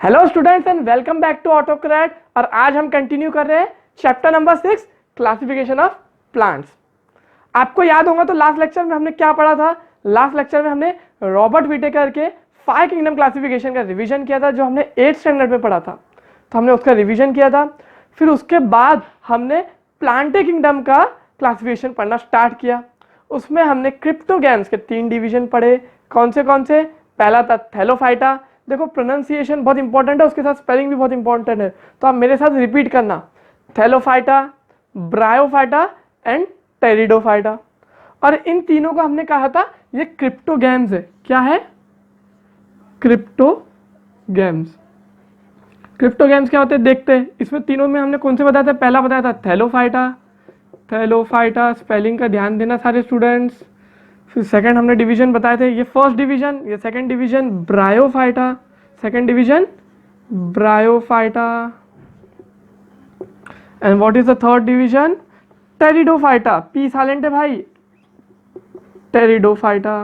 Hello students and welcome back to Autocrat. और आज हम कंटिन्यू कर रहे हैं chapter number 6 classification of plants. आपको याद होगा तो लास्ट लेक्चर में हमने क्या पढ़ा था। लास्ट लेक्चर में हमने रॉबर्ट विटेकर के 5 किंगडम क्लासिफिकेशन का रिवीजन किया था जो हमने 8th स्टैंडर्ड में पढ़ा था। तो हमने उसका रिवीजन किया था। फिर उसके बाद हमने प्लांटे किंगडम का क्लासिफिकेशन पढ़ना स्टार्ट किया। उसमें हमने क्रिप्टोगैम्स के 3 डिवीजन पढ़े। कौन से? पहला था थैलोफाइटा। देखो प्रोनाउंसिएशन बहुत इंपॉर्टेंट है, उसके साथ स्पेलिंग भी बहुत इंपॉर्टेंट है, तो आप मेरे साथ रिपीट करना। Thallophyta, bryophyta and pteridophyta. और इन तीनों को हमने कहा था ये क्रिप्टोगैम्स है। क्या है? क्रिप्टोगैम्स। क्रिप्टोगैम्स क्या होते हैं देखते हैं। इसमें तीनों में हमने कौन से बताया था? पहला बताया था थैलोफाइटा। थैलोफाइटा स्पेलिंग का ध्यान देना सारे स्टूडेंट्स। फिर सेकंड हमने डिवीजन बताए थे, ये फर्स्ट डिवीजन, ये second division bryophyta, second division bryophyta. And what is the third division? Pteridophyta. P silent है भाई, टेरिडोफाइटा।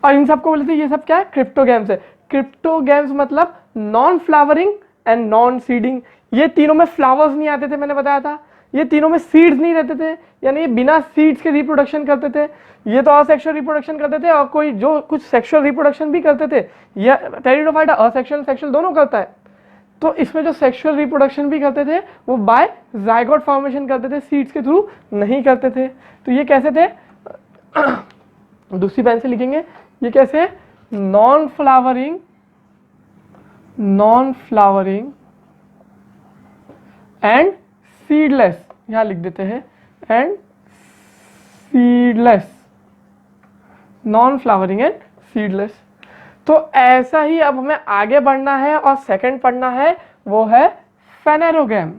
और इन सबको बोलते हैं ये सब क्या है? क्रिप्टोगैम्स है। क्रिप्टोगैम्स मतलब non flowering and non seeding. ये तीनों में फ्लावर्स नहीं आते थे, मैंने बताया था। ये तीनों में सीड्स नहीं रहते थे, यानी ये बिना सीड्स के रिप्रोडक्शन करते थे। ये तो असेक्सुअल रिप्रोडक्शन करते थे और कोई जो कुछ सेक्सुअल रिप्रोडक्शन भी करते थे। ये टेरिडोफाइटा असेक्सुअल सेक्सुअल दोनों करता है। तो इसमें जो सेक्सुअल रिप्रोडक्शन भी करते थे वो बाय जाइगोट फॉर्मेशन करते थे, सीड्स के थ्रू नहीं करते थे। तो ये कैसे थे? दूसरी पेन से लिखेंगे। ये कैसे? नॉन फ्लावरिंग एंड सीडलेस, यहां लिख देते हैं, and seedless, non flowering and seedless. तो ऐसा ही अब हमें आगे बढ़ना है और सेकंड पढ़ना है, वो है फेनेरोगैम।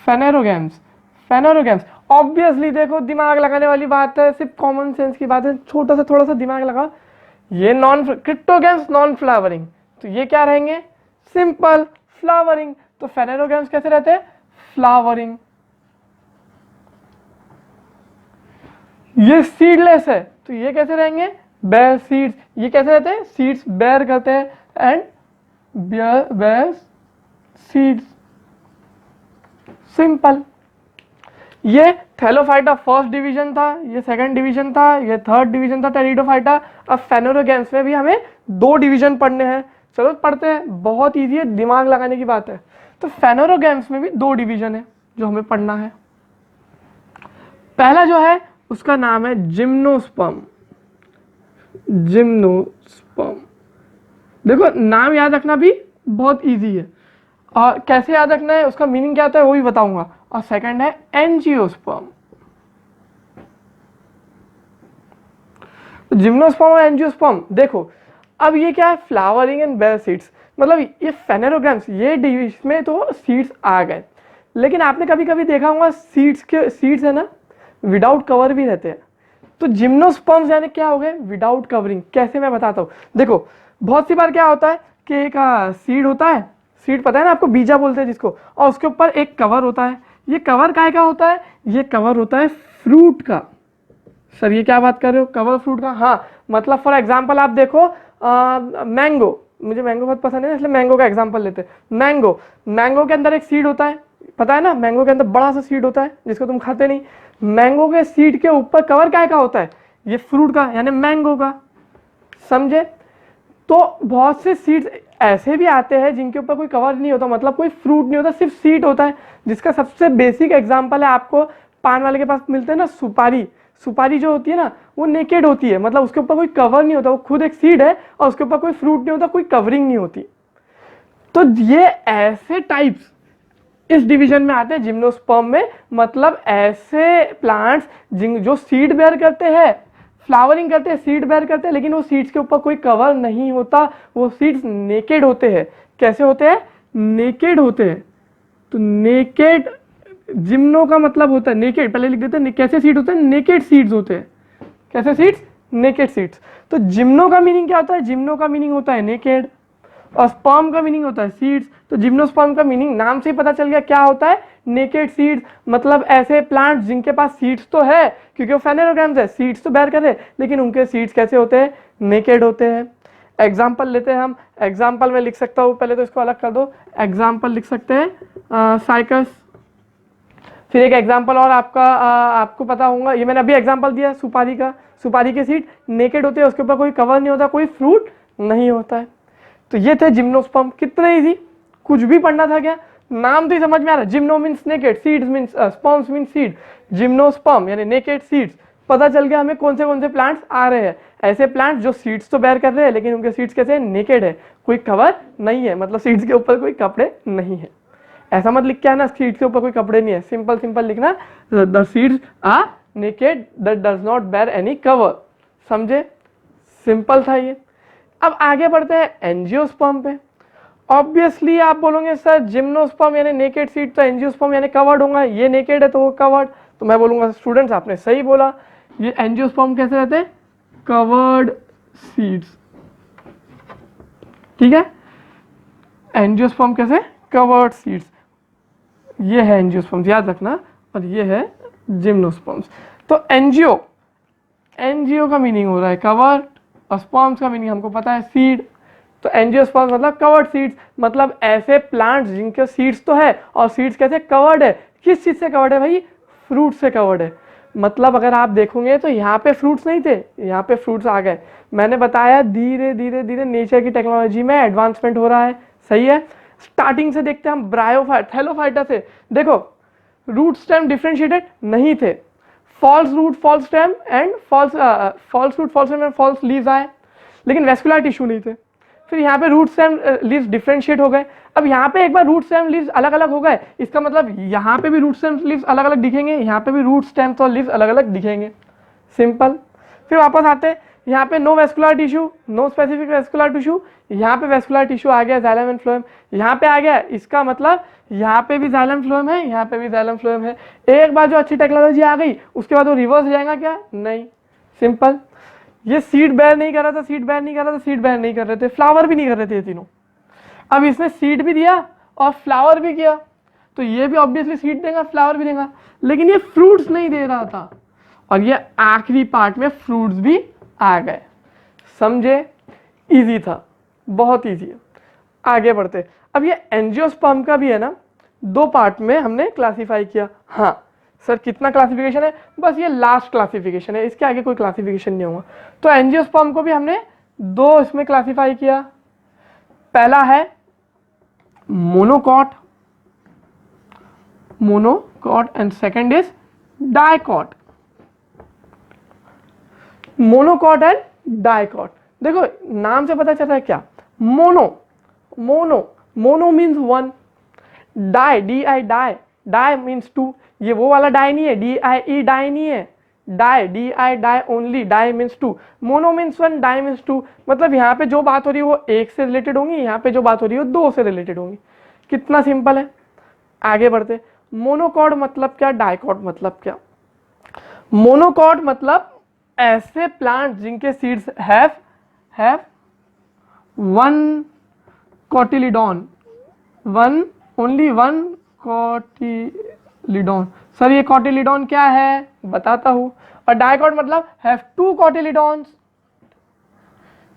फेनेरोगैम्स ऑब्वियसली देखो दिमाग लगाने वाली बात है, सिर्फ कॉमन सेंस की बात है, छोटा सा थोड़ा सा दिमाग लगाओ। ये क्रिप्टोगैम्स नॉन फ्लावरिंग, तो ये क्या रहेंगे? Simple flowering. तो फेनेरोगैम्स कैसे रहते हैं? फ्लावरिंग। ये सीडलेस है, तो ये कैसे रहेंगे? Bear seeds. ये कैसे रहते हैं? सीड्स बेयर करते हैं एंड बेयर सीड्स। सिंपल। ये थैलोफाइटा फर्स्ट डिवीजन था, ये सेकंड डिवीजन था, ये थर्ड डिवीजन था टेरिडोफाइटा। अब फेनेरोगैम्स में भी हमें 2 डिवीजन पढ़ने हैं। चलो पढ़ते हैं, बहुत इजी है, दिमाग लगाने की बात है। तो फेनेरोगैम्स में भी 2 डिवीजन है जो हमें पढ़ना है। पहला जो है उसका नाम है जिम्नोस्पर्म। देखो नाम याद रखना भी बहुत इजी है, और कैसे याद रखना है, उसका मीनिंग क्या होता है वो भी बताऊंगा। और सेकंड है एंजियोस्पर्म। जिम्नोस्पर्म और एंजियोस्पर्म देखो, अब ये क्या है? Flowering and bear seeds. मतलब ये फेनेरोगैम्स, ये डिवीजन में तो सीड्स आ गए, लेकिन आपने कभी कभी देखा होगा सीड्स है ना, विदाउट कवर भी रहते हैं। तो जिम्नोस्पर्म्स यानी क्या हो गए? Without covering. कैसे? मैं बताता हूँ। देखो बहुत सी बार क्या होता है कि एक सीड होता है, सीड पता है ना आपको, बीजा बोलते हैं जिसको, और उसके ऊपर एक कवर होता है। ये कवर काय का होता है? ये कवर होता है फ्रूट का। सर ये क्या बात कर रहे हो? कवर फ्रूट का? हाँ, मतलब फॉर एग्जांपल आप देखो मैंगो, मुझे मैंगो बहुत पसंद है इसलिए मैंगो का एग्जांपल लेते हैं। मैंगो के अंदर एक सीड होता है, पता है ना, मैंगो के अंदर बड़ा सा सीड होता है जिसको तुम खाते नहीं। मैंगो के सीड के ऊपर कवर काय का होता है? ये फ्रूट का, यानी मैंगो का। समझे? तो बहुत से सीड्स ऐसे भी आते हैं जिनके ऊपर कोई कवर नहीं होता, मतलब कोई फ्रूट नहीं होता, सिर्फ सीड होता है। जिसका सबसे बेसिक एग्जांपल है, आपको पान वाले के पास मिलते हैं ना सुपारी जो होती है ना, वो नेकेड होती है, मतलब उसके ऊपर कोई कवर नहीं होता, वो खुद एक सीड है और उसके ऊपर कोई फ्रूट नहीं होता, कोई कवरिंग नहीं होती। तो ये ऐसे टाइप्स इस डिवीजन में आते हैं जिम्नोस्पर्म में, मतलब ऐसे प्लांट्स जो सीड बेयर करते हैं, फ्लावरिंग करते हैं, सीड बेयर करते हैं, लेकिन वो सीड्स के ऊपर कोई कवर नहीं होता, वो सीड्स नेकेड होते हैं। कैसे होते हैं? नेकेड होते हैं। तो नेकेड, जिम्नो का मतलब होता है नेकेड, पहले लिख देते हैं। कैसे सीड होते हैं? नेकेड सीड्स होते हैं। कैसे सीड्स? Naked seeds. तो जिम्नो का मीनिंग क्या होता है? जिम्नो का मीनिंग होता है नेकेड, और स्पर्म का मीनिंग होता है सीड्स। तो जिम्नोस्पर्म का मीनिंग नाम से ही पता चल गया क्या होता है? Naked seeds. मतलब ऐसे प्लांट्स जिनके पास सीड्स तो है, क्योंकि वो फेनेरोगैम्स है, सीड्स तो बेयर कर रहे हैं, लेकिन उनके सीड्स कैसे होते हैं? नेकेड होते हैं। एग्जाम्पल लेते हैं हम, एग्जाम्पल में लिख सकता हूँ, पहले तो इसको अलग कर दो, एग्जाम्पल लिख सकते हैं साइकस। फिर एक एग्जाम्पल और आपका आपको पता होगा, ये मैंने अभी एग्जाम्पल दिया सुपारी का, सुपारी के सीड नेकेड होते हैं, उसके ऊपर कोई कवर नहीं होता, कोई फ्रूट नहीं होता है। तो ये थे जिम्नोस्पर्म, कितने इजी, कुछ भी पढ़ना था क्या, नाम तो ही समझ में आ रहा है, gymno means naked, seeds means sperms means seed, gymnosperm यानी नेकेड सीड्स, पता चल गया हमें कौन से प्लांट्स आ रहे हैं, ऐसे प्लांट्स जो सीड्स तो बेयर कर रहे हैं लेकिन उनके सीड्स कैसे नेकेड है, कोई कवर नहीं है, मतलब सीड्स के ऊपर कोई कपड़े नहीं है। ऐसा मत लिख के आना सीड्स के ऊपर कोई कपड़े नहीं है, सिंपल सिंपल लिखना, the seeds are naked that does not bear any cover, समझे, सिंपल था ये। अब आगे बढ़ते हैं एंजियोस्पर्म पे। ऑब्वियसली आप बोलोगे सर जिम्नोस्पर्म यानी नेकेड सीड, तो एंजियोस्पर्म यानी कवर्ड होगा, ये नेकेड है तो वो कवर्ड, तो मैं बोलूंगा स्टूडेंट्स आपने सही बोला, ये एंजियोस्पर्म कैसे रहते हैं, कवर्ड सीड्स, ठीक है, एंजियोस्पर्म कैसे, कवर्ड सीड्स, ये है एंजियोस्पर्म्स याद रखना, और ये है जिम्नोस्पर्म्स। तो एंजियो, एंजियो का मीनिंग हो रहा है कवर्ड, और स्पर्म्स का मीनिंग हमको पता है सीड, तो एंजियोस्पर्म्स मतलब कवर्ड सीड्स, मतलब ऐसे प्लांट्स जिनके सीड्स तो है और सीड्स कैसे कवर्ड है, किस चीज से कवर्ड है भाई, फ्रूट से कवर्ड है। मतलब अगर आप देखोगे तो यहाँ पे फ्रूट्स नहीं थे, यहाँ पे फ्रूट्स आ गए, मैंने बताया धीरे धीरे धीरे नेचर की टेक्नोलॉजी में एडवांसमेंट हो रहा है, सही है। स्टार्टिंग से देखते हैं हम ब्रायोफाइट, थैलोफाइटा से, देखो रूट स्टेम डिफरेंशिएटेड नहीं थे, false root false stem and false root false stem and false leaves आए, लेकिन वेस्कुलर टिश्यू नहीं थे। फिर यहाँ पे रूट स्टेम लीव्स डिफरेंशिएट हो गए, अब यहाँ पे एक बार रूट स्टेम लीव्स अलग अलग हो गए, इसका मतलब यहाँ पे भी रूट स्टेम लीव्स अलग अलग दिखेंगे, यहाँ पे भी रूट स्टेम्स और लीव्स अलग अलग दिखेंगे, सिंपल। फिर वापस आते हैं, यहाँ पे no vascular tissue, no specific vascular tissue, यहाँ पे वेस्कुलर टिश्यू आ गया, जाइलम एंड फ्लोएम, यहाँ पे आ गया, इसका मतलब यहाँ पे भी जाइलम फ्लोएम है, यहाँ पे भी जाइलम फ्लोएम है। एक बार जो अच्छी टेक्नोलॉजी आ गई उसके बाद वो रिवर्स हो जाएगा क्या, नहीं, सिंपल। ये सीड बेयर नहीं कर रहा था, सीड बेयर नहीं कर रहा था, सीड बेयर नहीं कर रहे थे, फ्लावर भी नहीं कर रहे थे ये तीनों, अब इसने सीड भी दिया और फ्लावर भी किया, तो ये भी ऑब्वियसली सीड देगा फ्लावर भी देगा, लेकिन ये फ्रूट्स नहीं दे रहा था, और ये आखिरी पार्ट में फ्रूट्स भी आ गए, समझे, इजी था, बहुत इजी है। आगे बढ़ते, अब ये एंजियोस्पर्म का भी है ना, दो पार्ट में हमने क्लासिफाई किया, हाँ सर कितना क्लासिफिकेशन है, बस ये लास्ट क्लासिफिकेशन है, इसके आगे कोई क्लासिफिकेशन नहीं होगा। तो एंजियोस्पर्म को भी हमने दो इसमें क्लासिफाई किया, पहला है monocot, monocot and second is dicot, monocot and dicot. देखो नाम से पता चल रहा है क्या, mono, mono, mono means one, di, D I di, di means two, ये वो वाला डाई नहीं है, डी आई ई डाई नहीं है, di, D I di only, di means two, mono means one, di means two, मतलब यहाँ पे जो बात हो रही है वो एक से रिलेटेड होंगी, यहाँ पे जो बात हो रही है वो दो से रिलेटेड होंगी, कितना सिंपल है। आगे बढ़ते, मोनोकॉट मतलब क्या, डाइकॉट मतलब क्या। मोनोकॉट मतलब ऐसे प्लांट जिनके seeds have one cotyledon, one, only one cotyledon. Sir ये कॉटिलिडॉन क्या है बताता हूं। और डाइकॉट मतलब हैव टू कॉटिलिडॉन्स,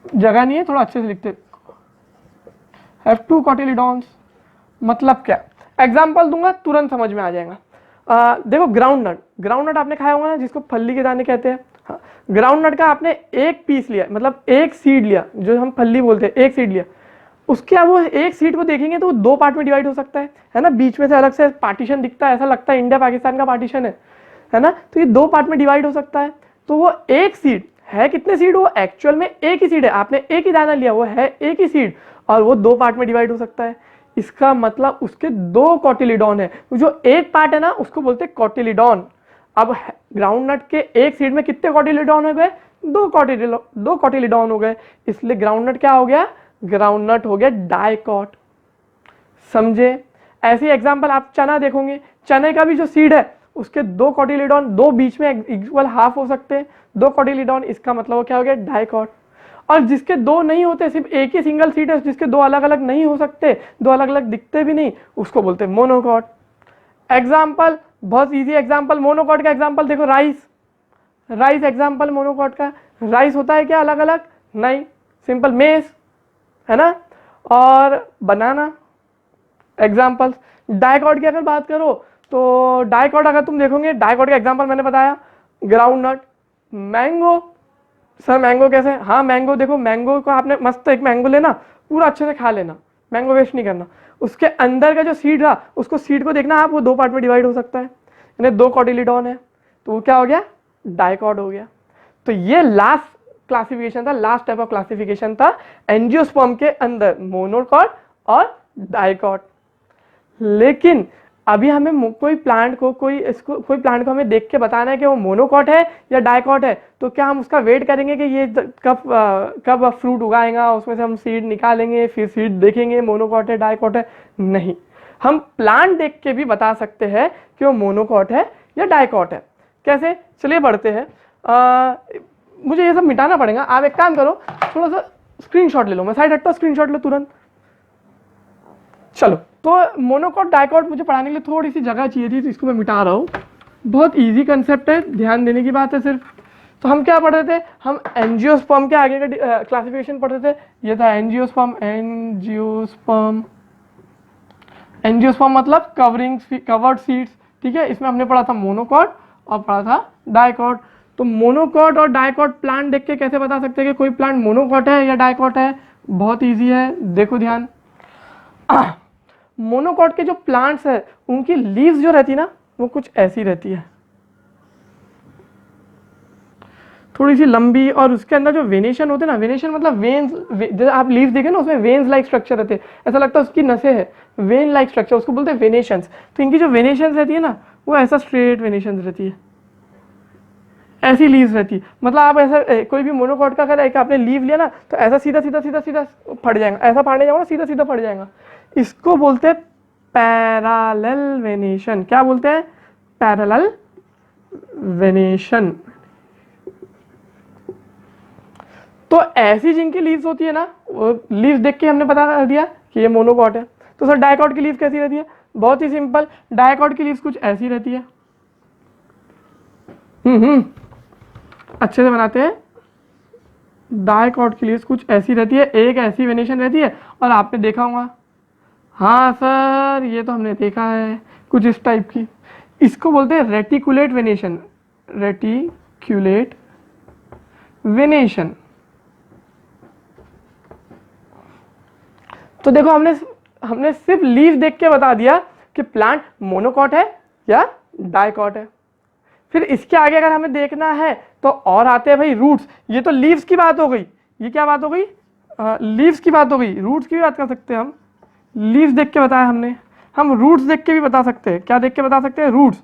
जगह नहीं है थोड़ा अच्छे से लिखते, हैव टू कॉटिलिडॉन्स मतलब क्या, एग्जाम्पल दूंगा तुरंत समझ में आ जाएगा। देखो ग्राउंड नट, ग्राउंड नट आपने खाया होगा ना, जिसको फल्ली के दाने कहते हैं। हाँ, ग्राउंड नट का आपने एक पीस लिया, मतलब एक सीड लिया, जो हम फल्ली बोलते हैं, एक सीड लिया, उसके अब वो एक सीट को देखेंगे तो वो दो पार्ट में डिवाइड हो सकता है ना, बीच में से अलग से पार्टीशन दिखता है, ऐसा लगता है इंडिया पाकिस्तान का पार्टीशन है ना, तो ये दो पार्ट में डिवाइड हो सकता है। तो वो एक सीट है, कितने सीड, वो एक्चुअल में एक ही सीड है, आपने एक ही दाना लिया, वो है एक ही सीड, और वो दो पार्ट में डिवाइड हो सकता है, इसका मतलब उसके दो कॉटिलिडॉन है, जो एक पार्ट है ना उसको बोलते हैं कॉटिलिडॉन। अब ग्राउंड नट के एक सीड में कितने कॉटिलिडॉन हो गए, दो कॉटिलिडॉन हो गए, इसलिए ग्राउंड नट क्या हो गया, ग्राउंड नट हो गया डाइकॉट, समझे। ऐसे एग्जांपल आप चना देखोगे, चने का भी जो सीड है उसके दो कॉटिलिडॉन, दो बीच में इक्वल हाफ हो सकते हैं, दो कॉटिलिडॉन, इसका मतलब वो क्या हो गया, डाइकॉट। और जिसके दो नहीं होते, सिर्फ एक ही सिंगल सीड है, जिसके दो अलग अलग नहीं हो सकते, दो अलग अलग दिखते भी नहीं, उसको बोलते हैं मोनोकॉट। एग्जाम्पल, बहुत इजी एग्जाम्पल मोनोकॉट का एग्जाम्पल देखो, राइस, राइस एग्जाम्पल मोनोकॉट का, राइस होता है क्या अलग अलग, नहीं, सिंपल मेज, है ना, और बनाना एग्जाम्पल्स। डाइकॉट की अगर बात करो तो डाइकॉट अगर तुम देखोगे, डाइकॉट का एग्जाम्पल मैंने बताया, groundnut, mango. Sir mango कैसे? हाँ मैंगो देखो, मैंगो को आपने मस्त एक मैंगो लेना, पूरा अच्छे से खा लेना, मैंगो वेस्ट नहीं करना, उसके अंदर का जो सीड रहा उसको, सीड को देखना आप, वो 2 पार्ट में डिवाइड हो सकता है, यानी 2 कॉटिलीडॉन है, तो वो क्या हो गया? डाइकॉट हो गया। तो ये लास्ट क्लासिफिकेशन था, लास्ट टाइप ऑफ क्लासिफिकेशन था एंजियोस्पर्म के अंदर, मोनोकॉट और डाइकॉट। लेकिन अभी हमें कोई प्लांट को हमें देख के बताना है कि वो मोनोकॉट है या डाइकॉट है, तो क्या हम उसका वेट करेंगे कि ये कब फ्रूट उगाएगा, उसमें से हम सीड निकालेंगे, फिर सीड देखेंगे मोनोकॉट है डाइकॉट है? नहीं, हम प्लांट देख के भी बता सकते हैं कि वो मोनोकॉट है या डाइकॉट है। कैसे? चलिए बढ़ते हैं। मुझे ये सब मिटाना पड़ेगा, आप एक काम करो, थोड़ा सा स्क्रीनशॉट ले लो, मैं साइड हटता हूं, स्क्रीनशॉट लो तुरंत। चलो, तो मोनोकॉट डाइकॉट मुझे पढ़ाने के लिए थोड़ी सी जगह चाहिए थी, तो इसको मैं मिटा रहा हूँ। बहुत इजी कंसेप्ट है, ध्यान देने की बात है सिर्फ। तो हम क्या पढ़ रहे थे? हम एंजियोस्पर्म के आगे का क्लासिफिकेशन पढ़ रहे थे। ये था एंजियोस्पर्म। एंजियोस्पर्म मतलब कवर्ड सीड्स, ठीक है। इसमें हमने पढ़ा था मोनोकॉट और पढ़ा था डाइकॉट। तो मोनोकॉट और डाइकॉट प्लांट देख के कैसे बता सकते हैं कि कोई प्लांट मोनोकॉट है या डाइकॉट है? बहुत ईजी है, देखो ध्यान। मोनोकॉट के जो प्लांट्स है उनकी लीव्स जो रहती है ना, वो कुछ ऐसी रहती है, थोड़ी सी लंबी, और उसके अंदर जो वेनेशन होते हैं ना, वेनेशन मतलब वेन्स, जैसे आप लीव्स देखें ना, उसमें वेन्स लाइक स्ट्रक्चर रहते हैं, ऐसा लगता है उसकी नसें है, वेन लाइक स्ट्रक्चर, उसको बोलते हैं वेनेशंस। तो इनकी जो वेनेशंस रहती है ना, वो ऐसा स्ट्रेट वेनेशंस रहती है, ऐसी लीव्स रहती है। मतलब आप ऐसा कोई भी मोनोकॉट का अगर एक आपने लीव लिया ना, तो ऐसा सीधा सीधा सीधा सीधा फट जाएगा, ऐसा फाड़ने जाओ ना सीधा सीधा फट जाएगा। इसको बोलते हैं पैरेलल वेनेशन। क्या बोलते हैं? Parallel venation. तो ऐसी जिनकी लीव्स होती है ना, वो लीव्स देख के हमने बता दिया कि ये मोनोकॉट है। तो सर डाइकॉट की लीव कैसी रहती है? बहुत ही सिंपल, डाइकॉट की लीव्स कुछ ऐसी रहती है। अच्छे से बनाते हैं। डाइकॉट की लीव्स कुछ ऐसी रहती है, एक ऐसी वेनेशन रहती है, और आपने देखा होगा, हाँ सर ये तो हमने देखा है, कुछ इस टाइप की। इसको बोलते हैं रेटिकुलेट वेनेशन। Reticulate venation. तो देखो हमने सिर्फ लीव देख के बता दिया कि प्लांट मोनोकॉट है या डाइकॉट है। फिर इसके आगे अगर हमें देखना है तो और आते हैं भाई रूट्स। ये तो लीव्स की बात हो गई, ये क्या बात हो गई? लीव्स की बात हो गई। रूट्स की भी बात कर सकते हैं हम, लीव्स देख के बताया हमने, हम रूट्स देख के भी बता सकते हैं। क्या देख के बता सकते हैं? रूट्स।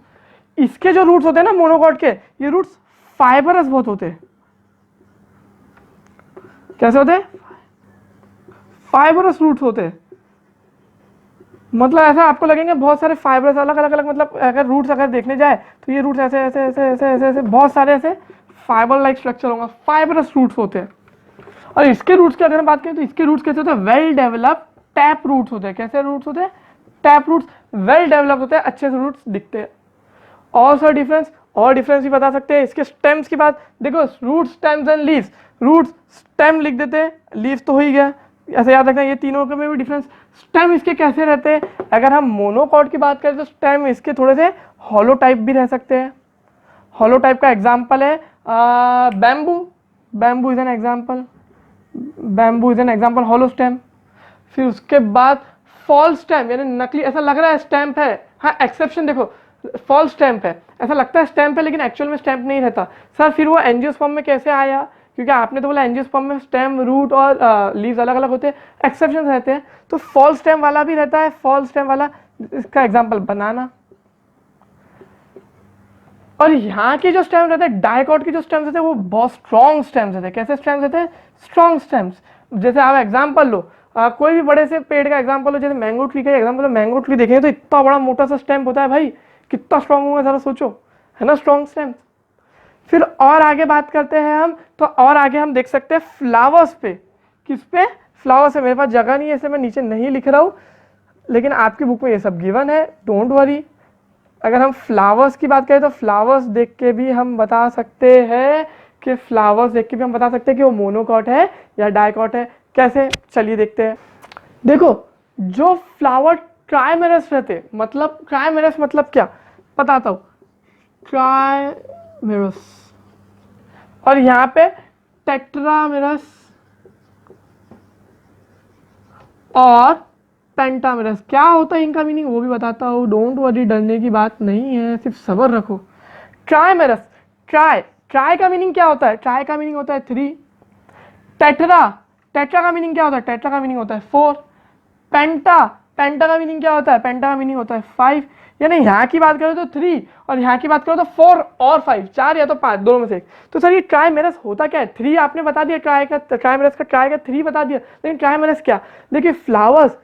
इसके जो रूट्स होते हैं ना मोनोकॉट के, ये रूट्स फाइबरस बहुत होते हैं। कैसे होते हैं? फाइबरस रूट्स होते हैं। मतलब ऐसा आपको लगेंगे बहुत सारे फाइबर्स अलग अलग, मतलब अगर रूट्स अगर देखने जाए तो ये रूट्स ऐसे ऐसे ऐसे ऐसे ऐसे ऐसे बहुत सारे ऐसे फाइबर लाइक स्ट्रक्चर होगा, फाइबरस रूट्स होते हैं। और इसके रूट्स की अगर हम बात करें तो इसके रूट्स कैसे होते हैं? वेल डेवलप्ड टैप रूट्स होते हैं। कैसे रूट्स होते हैं? टैप रूट्स, वेल डेवलप होते हैं, अच्छे से रूट्स दिखते हैं। और सर डिफरेंस, और डिफरेंस भी बता सकते हैं। इसके स्टेम्स की बात देखो, root stems and leaves. Root stem लिख देते हैं, लीव्स तो हो ही गया, ऐसे याद रखना। ये तीनों के में भी डिफरेंस। स्टेम इसके कैसे रहते हैं? अगर हम मोनोकॉट की बात करें तो स्टेम इसके थोड़े से हॉलो टाइप भी रह सकते हैं। हॉलो टाइप का एग्जांपल है bamboo. Bamboo is an example, bamboo is an example hollow stem. फिर उसके बाद फॉल्स स्टेम, यानी नकली, ऐसा लग रहा है स्टैम्प है, हाँ एक्सेप्शन देखो, फॉल्स स्टैम्प है, ऐसा लगता है स्टैम्प है लेकिन एक्चुअल में स्टैम्प नहीं रहता। सर फिर वो एंजियोस्पर्म में कैसे आया? क्योंकि आपने तो बोला एंजियोस्पर्म में स्टेम, रूट और लीव्स अलग अलग होते हैं, एक्सेप्शन रहते हैं, तो फॉल्स स्टेम वाला भी रहता है। फॉल्स स्टेम वाला, इसका एग्जांपल बनाना। और यहाँ के जो स्टेम रहते हैं, डाइकॉट के जो स्टेम्स रहते हैं, वो बहुत स्ट्रॉन्ग स्टेम्स रहते हैं। कैसे स्टेम्स रहते हैं? Strong stems. जैसे आप एग्जाम्पल लो, कोई भी बड़े से पेड़ का एग्जाम्पल हो, जैसे मैंगो ट्री का एग्जाम्पल लो, मैंगो ट्री देखेंगे तो इतना बड़ा मोटा सा स्टेम होता है भाई, कितना स्ट्रॉन्ग होगा जरा सोचो, है ना, स्ट्रॉन्ग स्टेम। फिर और आगे बात करते हैं हम, तो और आगे हम देख सकते हैं फ्लावर्स पे। किस पे? फ्लावर्स है। मेरे पास जगह नहीं है इसलिए मैं नीचे नहीं लिख रहा हूँ, लेकिन आपकी बुक में ये सब गिवन है, डोंट वरी। अगर हम फ्लावर्स की बात करें तो फ्लावर्स देख के भी हम बता सकते हैं के फ्लावर्स देख के भी हम बता सकते हैं कि वो मोनोकॉट है या डाइकॉट है। कैसे, चलिए देखते हैं। देखो, जो फ्लावर ट्राइमेरस रहते, मतलब ट्राइमेरस मतलब क्या बताता हूँ, ट्राइमेरस, और यहाँ पे टेट्रामेरस और पेंटामेरस। क्या होता है इनका मीनिंग वो भी बताता हूँ, डोंट वरी, डरने की बात नहीं है, सिर्फ सब्र रखो। ट्राइमेरस, ट्राई का मीनिंग क्या होता है, ट्राई का मीनिंग होता है 3। टेट्रा, टेट्रा का मीनिंग क्या होता है, टेट्रा का मीनिंग होता है 4। पेंटा, पेंटा का मीनिंग क्या होता है, पेंटा का मीनिंग होता है 5। यानी यहाँ की बात करो तो 3 और यहाँ की बात करो तो 4 और 5, 4 या तो 5, दोनों में से एक। तो सर ये ट्राइमेरस होता क्या है, 3 आपने बता दिया, ट्राइमेरस का 3 बता दिया, लेकिन ट्राइमेरस क्या। देखिए फ्लावर्स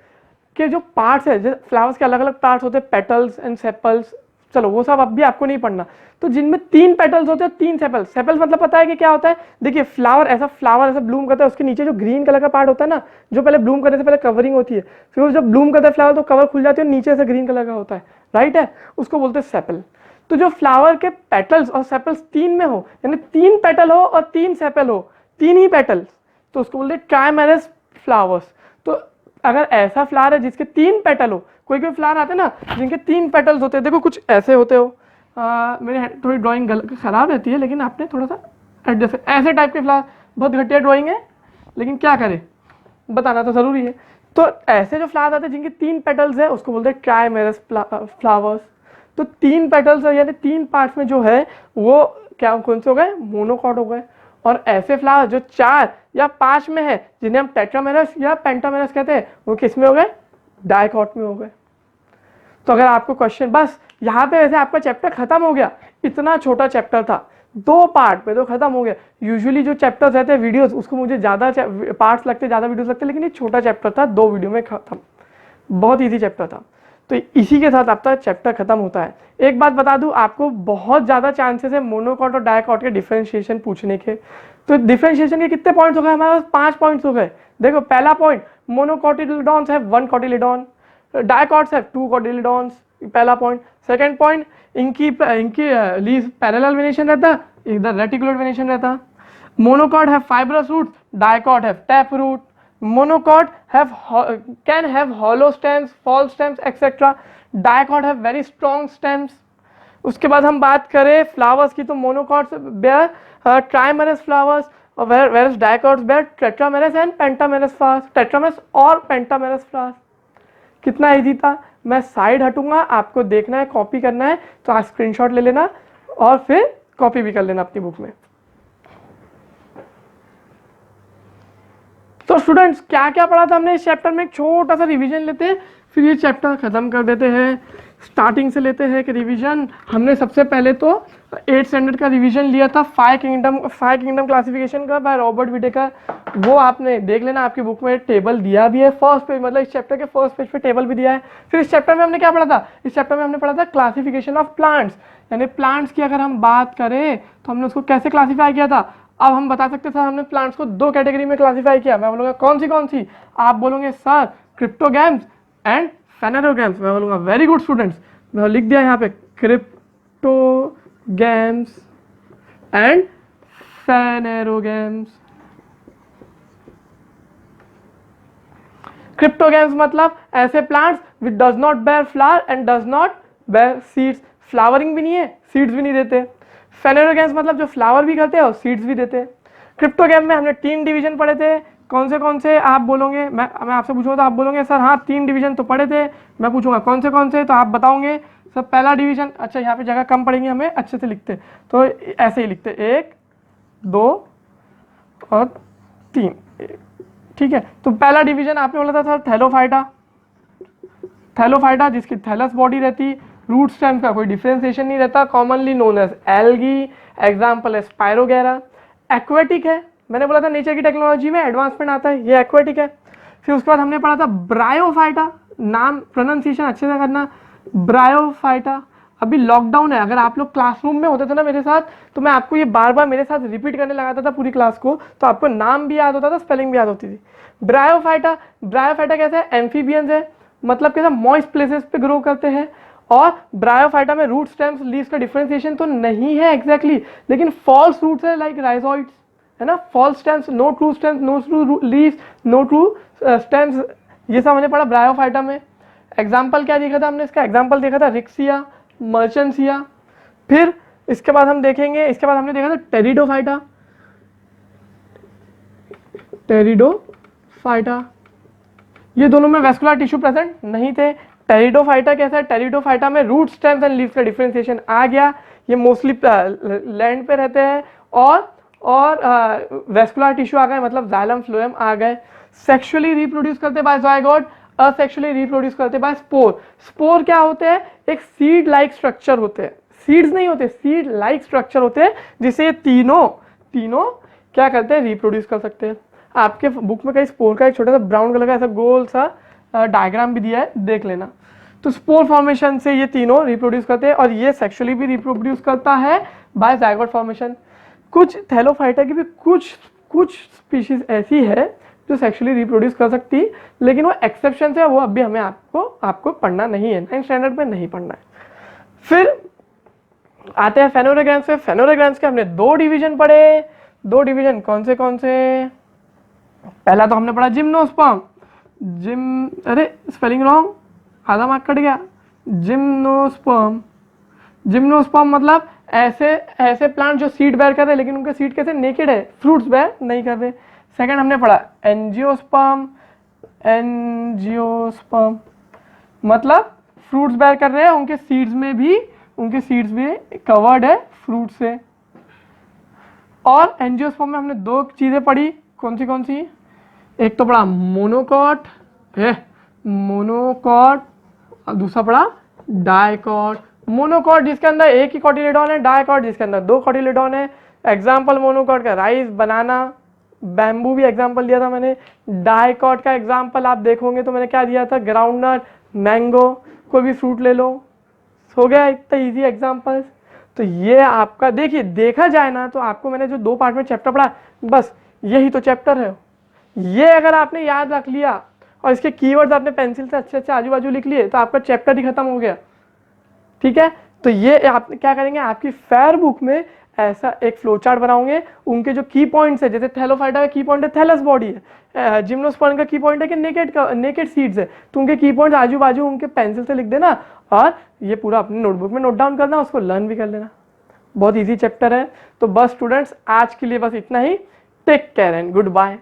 के जो पार्ट्स है, फ्लावर्स के अलग अलग पार्ट्स होते हैं, पेटल्स एंड सेपल्स, चलो वो सब अब भी आपको नहीं पढ़ना। तो जिनमें 3 पेटल्स होते हैं, 3 सेपल्स। सेपल्स मतलब पता है कि क्या होता है, देखिए फ्लावर ऐसा ब्लूम करता है, उसके नीचे जो ग्रीन कलर का पार्ट होता है ना, जो पहले ब्लूम करने से पहले कवरिंग होती है, फिर वो जब ब्लूम करता है फ्लावर तो कवर खुल जाती है, नीचे से ग्रीन कलर का होता है, राइट है, उसको बोलते हैं सेपल। तो जो फ्लावर के पेटल्स और सेपल्स 3 में हो, यानी 3 पेटल हो और 3 सेपल हो, 3 ही पेटल्स, तो उसको बोलते हैं ट्राइमेरस फ्लावर्स। तो अगर ऐसा फ्लावर है जिसके 3 पेटल हो, कोई कोई फ्लावर आते हैं ना जिनके 3 पेटल्स होते हैं, देखो कुछ ऐसे होते हो, मेरी थोड़ी ड्राइंग खराब रहती है, लेकिन आपने थोड़ा सा एडजस्ट, ऐसे टाइप के फ्लावर, बहुत घटिया ड्राइंग है लेकिन क्या करें, बताना तो ज़रूरी है। तो ऐसे जो फ्लावर्स आते हैं जिनके 3 पेटल्स है, उसको बोलते हैं ट्राइमेरस फ्लावर्स। तो 3 पेटल्स यानी 3 पार्ट्स में जो है वो क्या, कौन से हो गए, मोनोकॉट हो गए। और ऐसे फ्लावर जो 4 या 5 में है, जिन्हें हम टेट्रामेरस या पेंटामेरस कहते हैं, वो किस में हो गए, डाइकॉट में हो गए। तो अगर आपको क्वेश्चन, बस यहाँ पे वैसे आपका चैप्टर खत्म हो गया, इतना छोटा चैप्टर था, 2 पार्ट में तो खत्म हो गया। यूजुअली जो चैप्टर्स रहते हैं वीडियोस, उसको मुझे ज़्यादा पार्ट्स लगते, ज़्यादा वीडियोस लगते, लेकिन ये छोटा चैप्टर था, 2 वीडियो में खत्म, बहुत ईजी चैप्टर था। तो इसी के साथ आपका चैप्टर खत्म होता है। एक बात बता दूं, आपको बहुत ज़्यादा चांसेस है मोनोकॉट और डाइकॉट के डिफरेंशिएशन पूछने के। तो डिफरेंशिएशन के कितने पॉइंट्स हो गए हमारे पास, 5 पॉइंट्स हो गए। देखो पहला पॉइंट, मोनोकॉटिलिडॉन्स है 1 कॉटिलिडॉन, डाइकॉट्स है 2 कॉटिलिडॉन्स, पहला पॉइंट। सेकंड पॉइंट, इनकी लीज पैरेलल वेनेशन रहता, इधर रेटिकुलर वेनेशन रहता। मोनोकॉट है फाइब्रस रूट, डाइकॉट है tap root. Monocot can have hollow stems, false stems, etc. Dicot have very strong stems. उसके बाद हम बात करें फ्लावर्स की, तो मोनोकॉट्स बेयर ट्राइमेरस फ्लावर्स और whereas dicots bear tetramerous and pentamerous flowers, tetramerous और pentamerous flowers। कितना इजी था। मैं साइड हटूंगा, आपको देखना है, कॉपी करना है तो आप स्क्रीनशॉट ले लेना और फिर कॉपी भी कर लेना अपनी बुक में। तो स्टूडेंट्स क्या क्या पढ़ा था हमने इस चैप्टर में, एक छोटा सा रिवीजन लेते हैं, फिर ये चैप्टर खत्म कर देते हैं। स्टार्टिंग से लेते हैं एक रिवीजन। हमने सबसे पहले तो 8th स्टैंडर्ड का रिवीजन लिया था, 5 किंगडम क्लासिफिकेशन का बाय रॉबर्ट विटेकर। वो आपने देख लेना, आपकी बुक में टेबल दिया भी है फर्स्ट पेज, मतलब इस चैप्टर के फर्स्ट पेज पे टेबल भी दिया है। फिर इस चैप्टर में हमने क्या पढ़ा था, इस चैप्टर में हमने पढ़ा था क्लासिफिकेशन ऑफ प्लांट्स, यानी प्लांट्स की अगर हम बात करें तो हमने उसको कैसे क्लासीफाई किया था। अब हम बता सकते सर हमने प्लांट्स को 2 कैटेगरी में क्लासीफाई किया। मैं बोलूँगा कौन सी, आप बोलोगे सर क्रिप्टोगैम्स एंड फेनेरोगैम्स। मैं बोलूँगा वेरी गुड स्टूडेंट्स, मैं लिख दिया यहाँ पे क्रिप्टोगैम्स एंड फेनेरोगैम्स। क्रिप्टोगैम्स मतलब ऐसे plants which does not bear flower and does not bear seeds, flowering भी नहीं है, सीड्स भी नहीं देते। फेनेरोगैम्स मतलब जो फ्लावर भी करते हैं और सीड्स भी देते हैं। क्रिप्टोगैम में हमने 3 डिवीजन पढ़े थे, कौन से आप बोलोगे, मैं आपसे पूछूंगा तो आप बोलोगे सर हाँ 3 डिवीजन तो पढ़े थे। मैं पूछूंगा कौन से तो आप बताओगे सर पहला डिवीजन, अच्छा यहाँ पे जगह कम पड़ेगी हमें, अच्छे से लिखते तो ऐसे ही लिखते 1 2 और 3, ठीक है। तो पहला डिवीजन आपने बोला था सर थैलोफाइटा जिसकी थैलस बॉडी रहती, रूट स्टेम का कोई डिफरेंशिएशन नहीं रहता, commonly known as algae, example है स्पायरोगेरा। एक्वेटिक है, मैंने बोला था नेचर की टेक्नोलॉजी में एडवांसमेंट आता है, ये एक्वेटिक है। फिर उसके बाद हमने पढ़ा था ब्रायोफाइटा, नाम प्रोनाउंसिएशन अच्छे से करना, ब्रायोफाइटा। अभी लॉकडाउन है, अगर आप लोग क्लासरूम में होते थे ना मेरे साथ, तो मैं आपको ये बार बार मेरे साथ रिपीट करने लगाता था पूरी क्लास को, तो आपको नाम भी याद होता था, स्पेलिंग भी याद होती थी। ब्रायोफाइटा कैसा है, एम्फीबियंस है, मतलब कैसा मॉइस्ट प्लेसेस पे ग्रो करते हैं और ब्रायोफाइटा में रूट स्टेम्स लीव्स का डिफरेंशिएशन तो नहीं है एग्जैक्टली लेकिन फॉल्स रूट्स है लाइक राइजोइड्स, है ना, false stems, no true stems, no true leaves, no true stems, ये सब हमने पढ़ा ब्रायोफाइटा में। एग्जाम्पल क्या देखा था हमने, इसका एग्जाम्पल देखा था रिक्सिया, मर्चेंसिया। फिर इसके बाद हम देखेंगे, इसके बाद हमने देखा था टेरिडोफाइटा, टेरिडोफाइटा, ये दोनों में वेस्कुलर टिश्यू प्रेजेंट नहीं थे। टेरिडोफाइटा कैसा है, टेरिडोफाइटा में रूट स्टेम्स एंड लीव्स का डिफरेंशिएशन आ गया, ये मोस्टली लैंड पे रहते हैं और वेस्कुलर टिश्यू आ गए, मतलब जाइलम फ्लोएम आ गए। सेक्सुअली रिप्रोड्यूस करते बाय ज़ायगोट, असेक्सुअली रिप्रोड्यूस करते बाय स्पोर। स्पोर क्या होते हैं, एक सीड लाइक स्ट्रक्चर होते हैं, सीड्स नहीं होते, सीड लाइक स्ट्रक्चर होते हैं जिसे ये तीनों क्या करते हैं, रिप्रोड्यूस कर सकते हैं। आपके बुक में कहीं स्पोर का एक छोटा सा ब्राउन कलर का ऐसा गोल सा डायग्राम भी दिया है, देख लेना। तो स्पोर फॉर्मेशन से ये तीनों रिप्रोड्यूस करते हैं और ये सेक्सुअली भी रिप्रोड्यूस करता है बाय ज़ायगोट फॉर्मेशन। कुछ थैलोफाइटा की भी कुछ स्पीशीज ऐसी है जो सेक्सुअली रिप्रोड्यूस कर सकती, लेकिन वो एक्सेप्शन है, वो अभी हमें आपको पढ़ना नहीं है, 9th स्टैंडर्ड में नहीं पढ़ना है। फिर आते हैं फेनोरोग्राम्स पे। फेनोरोग्राम्स के हमने 2 डिवीजन पढ़े। 2 डिवीजन कौन से पहला तो हमने पढ़ा जिम्नोस्पर्म, अरे स्पेलिंग रॉन्ग, आधा मार्क कट गया। जिम्नोस्पर्म मतलब ऐसे प्लांट जो सीड बेयर कर रहे हैं लेकिन उनके सीड कैसे नेकेड है, फ्रूट्स बेयर नहीं कर रहे। सेकंड हमने पढ़ा एंजियोस्पर्म मतलब फ्रूट्स बेयर कर रहे हैं, उनके सीड्स भी कवर्ड है फ्रूट से। और एंजियोस्पर्म में हमने 2 चीजें पढ़ी, कौन सी, एक तो पढ़ा मोनोकॉट और दूसरा पढ़ा डाइकॉट। मोनोकॉट जिसके अंदर एक ही कॉटिलेडॉन है, डाइकॉट जिसके अंदर 2 कॉटिलेडॉन है। एग्जाम्पल मोनोकॉट का राइस, बनाना, बैम्बू भी एग्जाम्पल दिया था मैंने। डाइकॉट का एग्जाम्पल आप देखोगे तो मैंने क्या दिया था, ग्राउंडनट, मैंगो, कोई भी फ्रूट ले लो, हो गया इतना इजी एग्जाम्पल्स। तो ये आपका देखिए, देखा जाए ना तो आपको मैंने जो 2 पार्ट में चैप्टर पढ़ा, बस यही तो चैप्टर है। ये अगर आपने याद रख लिया और इसके कीवर्ड्स आपने पेंसिल से अच्छे आजू बाजू लिख लिए तो आपका चैप्टर ही खत्म हो गया, ठीक है। तो ये आप क्या करेंगे, आपकी फेयर बुक में ऐसा एक फ्लो चार्ट बनाओगे, उनके जो की पॉइंट्स है, जैसे थैलोफाइटा का की पॉइंट है थैलस बॉडी है, जिम्नोस्पर्म का की पॉइंट है कि नेकेड सीड्स है, तो उनके की पॉइंट्स आजू बाजू उनके पेंसिल से लिख देना और ये पूरा अपनी नोटबुक में नोट डाउन करना, उसको लर्न भी कर लेना। बहुत ईजी चैप्टर है। तो बस स्टूडेंट्स आज के लिए बस इतना ही। Take care and good bye.